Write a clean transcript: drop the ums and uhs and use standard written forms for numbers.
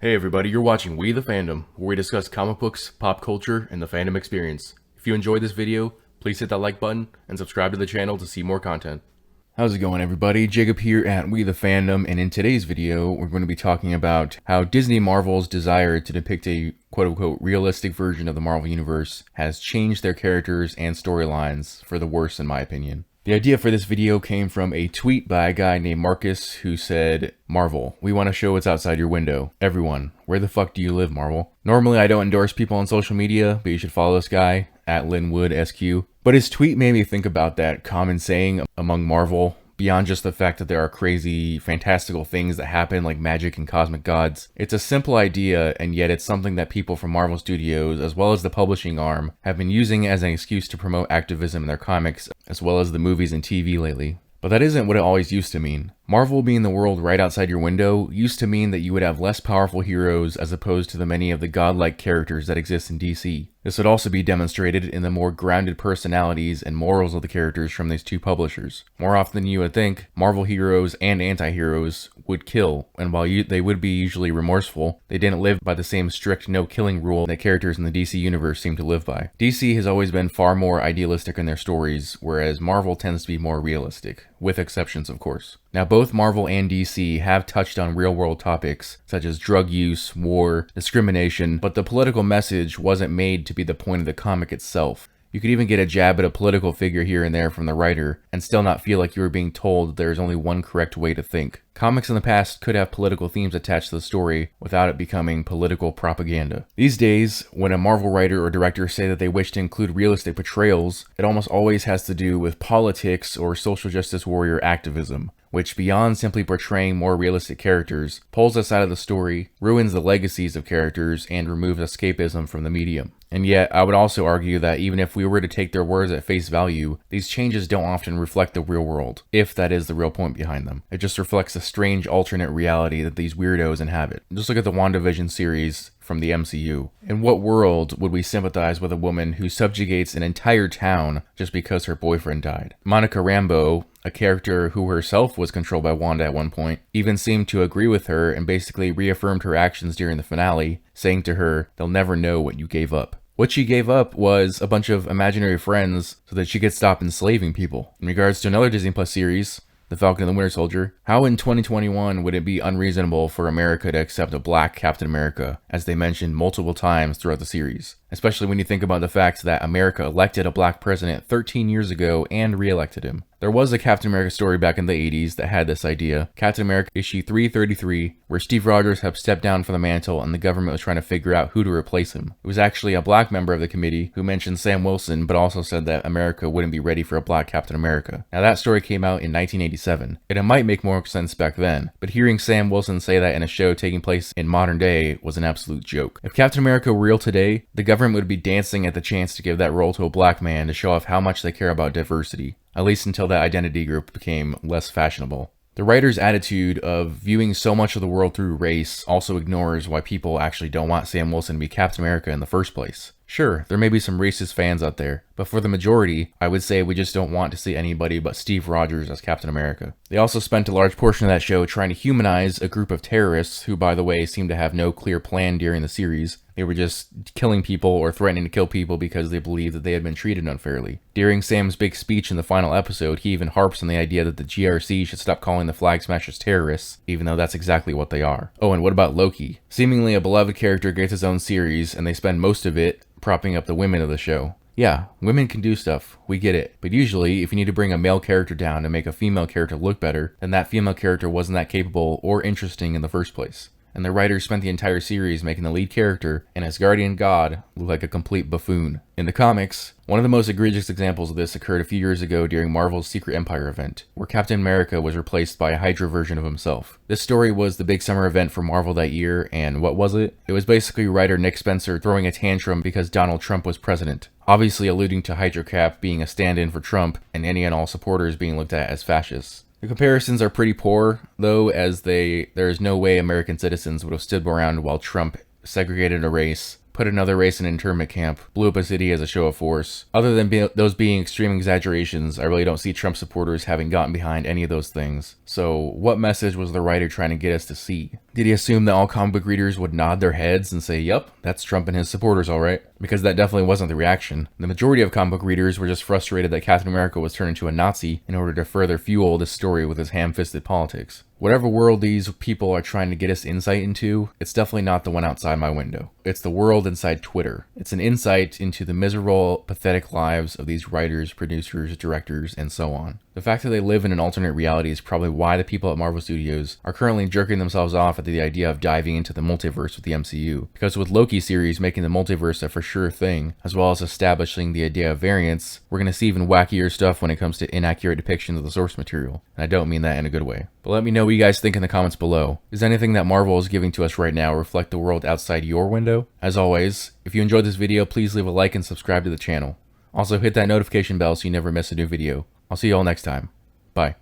Hey everybody, you're watching We the Fandom, where we discuss comic books, pop culture, and the fandom experience. If you enjoyed this video, please hit that like button and subscribe to the channel to see more content. How's it going everybody? Jacob here at We the Fandom, and in today's video, we're going to be talking about how Disney Marvel's desire to depict a quote-unquote realistic version of the Marvel Universe has changed their characters and storylines for the worse in my opinion. The idea for this video came from a tweet by a guy named Marcus who said, "Marvel, we want to show what's outside your window. Everyone, where the fuck do you live, Marvel?" Normally I don't endorse people on social media, but you should follow this guy, at LinwoodSQ. But his tweet made me think about that common saying among Marvel, beyond just the fact that there are crazy, fantastical things that happen like magic and cosmic gods. It's a simple idea, and yet it's something that people from Marvel Studios, as well as the publishing arm, have been using as an excuse to promote activism in their comics, as well as the movies and TV lately. But that isn't what it always used to mean. Marvel being the world right outside your window used to mean that you would have less powerful heroes as opposed to the many of the godlike characters that exist in DC. This would also be demonstrated in the more grounded personalities and morals of the characters from these two publishers. More often than you would think, Marvel heroes and anti-heroes would kill, and while they would be usually remorseful, they didn't live by the same strict no-killing rule that characters in the DC universe seem to live by. DC has always been far more idealistic in their stories, whereas Marvel tends to be more realistic, with exceptions of course. Now both Marvel and DC have touched on real-world topics such as drug use, war, discrimination, but the political message wasn't made to be the point of the comic itself. You could even get a jab at a political figure here and there from the writer, and still not feel like you were being told that there is only one correct way to think. Comics in the past could have political themes attached to the story without it becoming political propaganda. These days, when a Marvel writer or director say that they wish to include realistic portrayals, it almost always has to do with politics or social justice warrior activism, which beyond simply portraying more realistic characters, pulls us out of the story, ruins the legacies of characters, and removes escapism from the medium. And yet, I would also argue that even if we were to take their words at face value, these changes don't often reflect the real world, if that is the real point behind them. It just reflects a strange alternate reality that these weirdos inhabit. Just look at the WandaVision series from the MCU. In what world would we sympathize with a woman who subjugates an entire town just because her boyfriend died? Monica Rambeau, a character who herself was controlled by Wanda at one point, even seemed to agree with her and basically reaffirmed her actions during the finale, saying to her, "They'll never know what you gave up." What she gave up was a bunch of imaginary friends so that she could stop enslaving people. In regards to another Disney Plus series, The Falcon and the Winter Soldier, how in 2021 would it be unreasonable for America to accept a black Captain America, as they mentioned multiple times throughout the series? Especially when you think about the fact that America elected a black president 13 years ago and re-elected him. There was a Captain America story back in the 80s that had this idea, Captain America issue 333, where Steve Rogers had stepped down from the mantle and the government was trying to figure out who to replace him. It was actually a black member of the committee who mentioned Sam Wilson, but also said that America wouldn't be ready for a black Captain America. Now that story came out in 1987, and it might make more sense back then, but hearing Sam Wilson say that in a show taking place in modern day was an absolute joke. If Captain America were real today, the government would be dancing at the chance to give that role to a black man to show off how much they care about diversity, at least until that identity group became less fashionable. The writer's attitude of viewing so much of the world through race also ignores why people actually don't want Sam Wilson to be Captain America in the first place. Sure, there may be some racist fans out there, but for the majority, I would say we just don't want to see anybody but Steve Rogers as Captain America. They also spent a large portion of that show trying to humanize a group of terrorists who, by the way, seemed to have no clear plan during the series. They were just killing people or threatening to kill people because they believed that they had been treated unfairly. During Sam's big speech in the final episode, he even harps on the idea that the GRC should stop calling the Flag Smashers terrorists, even though that's exactly what they are. Oh, and what about Loki? Seemingly a beloved character gets his own series, and they spend most of it propping up the women of the show. Yeah, women can do stuff, we get it, but usually if you need to bring a male character down to make a female character look better, then that female character wasn't that capable or interesting in the first place. And the writers spent the entire series making the lead character, an Asgardian god, look like a complete buffoon. In the comics, one of the most egregious examples of this occurred a few years ago during Marvel's Secret Empire event, where Captain America was replaced by a Hydra version of himself. This story was the big summer event for Marvel that year, and what was it? It was basically writer Nick Spencer throwing a tantrum because Donald Trump was president, obviously alluding to Hydra Cap being a stand-in for Trump and any and all supporters being looked at as fascists. The comparisons are pretty poor, though, as there is no way American citizens would have stood around while Trump segregated a race, put put another race in an internment camp, blew up a city as a show of force. Other than those being extreme exaggerations, I really don't see Trump supporters having gotten behind any of those things. So what message was the writer trying to get us to see? Did he assume that all comic book readers would nod their heads and say, "Yup, that's Trump and his supporters, alright"? Because that definitely wasn't the reaction. The majority of comic book readers were just frustrated that Captain America was turned into a Nazi in order to further fuel this story with his ham-fisted politics. Whatever world these people are trying to get us insight into, it's definitely not the one outside my window. It's the world inside Twitter. It's an insight into the miserable, pathetic lives of these writers, producers, directors, and so on. The fact that they live in an alternate reality is probably why the people at Marvel Studios are currently jerking themselves off at the idea of diving into the multiverse with the MCU. Because with Loki series making the multiverse a for sure thing, as well as establishing the idea of variants, we're going to see even wackier stuff when it comes to inaccurate depictions of the source material. And I don't mean that in a good way. But let me know what you guys think in the comments below. Does anything that Marvel is giving to us right now reflect the world outside your window? As always, if you enjoyed this video, please leave a like and subscribe to the channel. Also hit that notification bell so you never miss a new video. I'll see you all next time. Bye.